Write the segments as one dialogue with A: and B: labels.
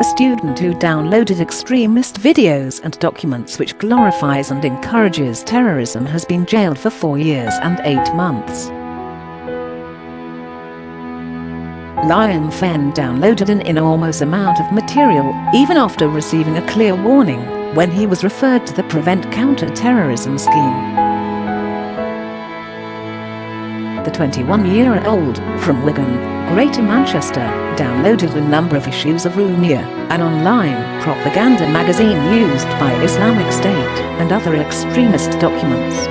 A: A student who downloaded extremist videos and documents which glorifies and encourages terrorism has been jailed for 4 years and 8 months. Liam Fenn downloaded an enormous amount of material, even after receiving a clear warning, when he was referred to the Prevent Counter-Terrorism Scheme. The 21-year-old, from Wigan, Greater Manchester, downloaded a number of issues of Rumiyah, an online propaganda magazine used by Islamic State, and other extremist documents.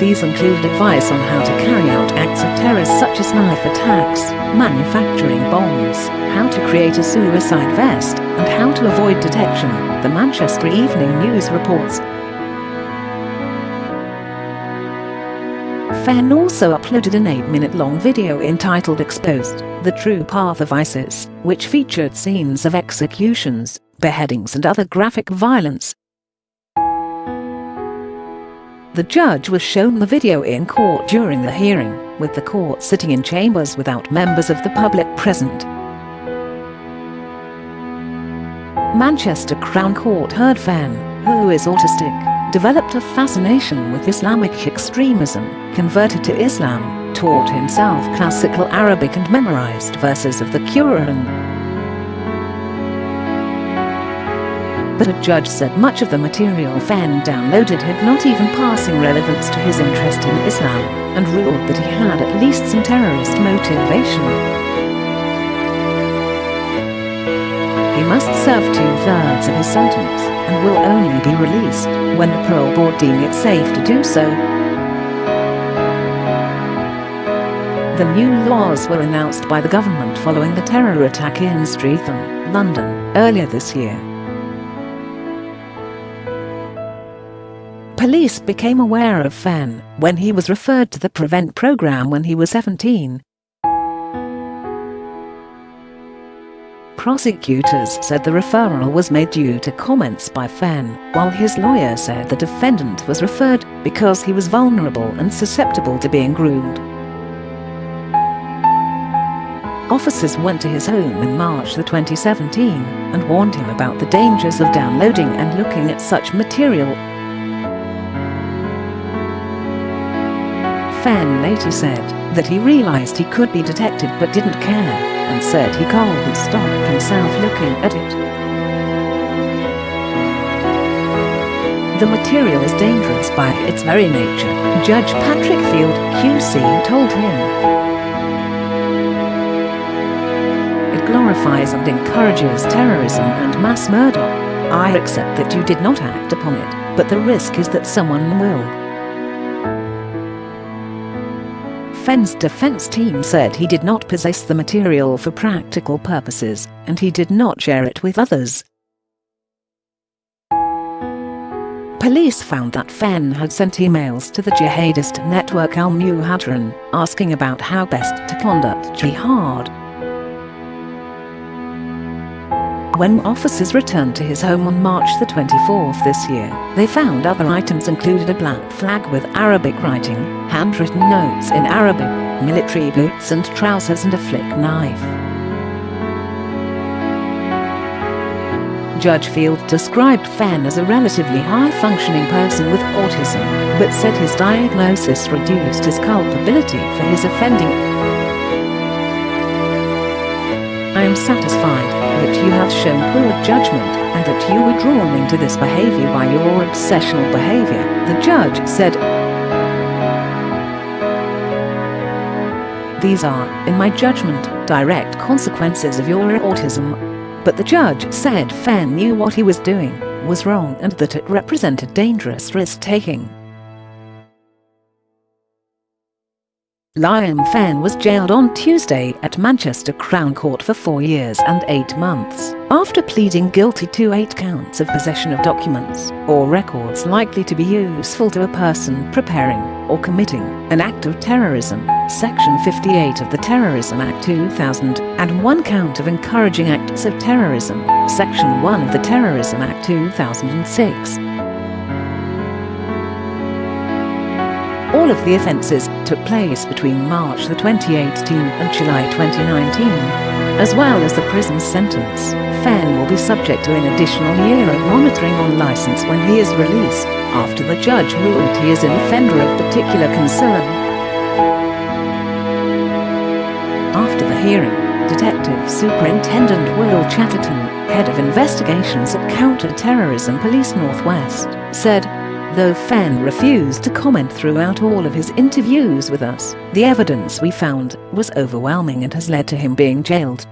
A: These included advice on how to carry out acts of terror such as knife attacks, manufacturing bombs, how to create a suicide vest, and how to avoid detection, the Manchester Evening News reports. Fenn also uploaded an 8-minute-long video entitled Exposed: The True Path of ISIS, which featured scenes of executions, beheadings and other graphic violence. The judge was shown the video in court during the hearing, with the court sitting in chambers without members of the public present. Manchester Crown Court heard Fenn, who is autistic, developed a fascination with Islamic extremism, converted to Islam, taught himself classical Arabic and memorized verses of the Quran. But a judge said much of the material Fenn downloaded had not even passing relevance to his interest in Islam, and ruled that he had at least some terrorist motivation. He must serve 2/3 of his sentence, and will only be released when the parole board deem it safe to do so. The new laws were announced by the government following the terror attack in Streatham, London, earlier this year. Police became aware of Fenn when he was referred to the Prevent programme when he was 17. Prosecutors said the referral was made due to comments by Fenn, while his lawyer said the defendant was referred because he was vulnerable and susceptible to being groomed. Officers went to his home in March 2017 and warned him about the dangers of downloading and looking at such material. Fenn later said that he realized he could be detected but didn't care, and said he can't stop himself looking at it. The material is dangerous by its very nature, Judge Patrick Field, QC, told him. It glorifies and encourages terrorism and mass murder. I accept that you did not act upon it, but the risk is that someone will. Fenn's defense team said he did not possess the material for practical purposes, and he did not share it with others. Police found that Fenn had sent emails to the jihadist network Al-Muhajirun, asking about how best to conduct jihad. When officers returned to his home on March 24th this year, they found other items included a black flag with Arabic writing, handwritten notes in Arabic, military boots and trousers, and a flick knife. Judge Field described Fenn as a relatively high-functioning person with autism, but said his diagnosis reduced his culpability for his offending. I am satisfied that you have shown poor judgment and that you were drawn into this behavior by your obsessional behavior, the judge said. These are, in my judgment, direct consequences of your autism. But the judge said Fenn knew what he was doing was wrong and that it represented dangerous risk-taking. Liam Fenn was jailed on Tuesday at Manchester Crown Court for 4 years and 8 months, after pleading guilty to 8 counts of possession of documents or records likely to be useful to a person preparing or committing an act of terrorism, Section 58 of the Terrorism Act 2000, and 1 count of encouraging acts of terrorism, Section 1 of the Terrorism Act 2006. All of the offences took place between March 2018 and July 2019. As well as the prison sentence, Fenn will be subject to an additional year of monitoring on license when he is released, after the judge ruled he is an offender of particular concern. After the hearing, Detective Superintendent Will Chatterton, head of investigations at Counter-Terrorism Police Northwest, said, "Though Fenn refused to comment throughout all of his interviews with us, the evidence we found was overwhelming and has led to him being jailed.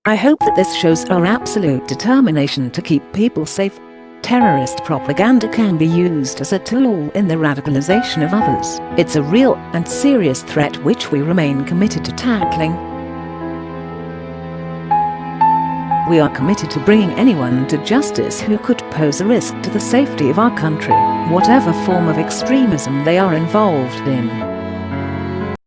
A: I hope that this shows our absolute determination to keep people safe. Terrorist propaganda can be used as a tool in the radicalization of others. It's a real and serious threat which we remain committed to tackling. We are committed to bringing anyone to justice who could pose a risk to the safety of our country, whatever form of extremism they are involved in."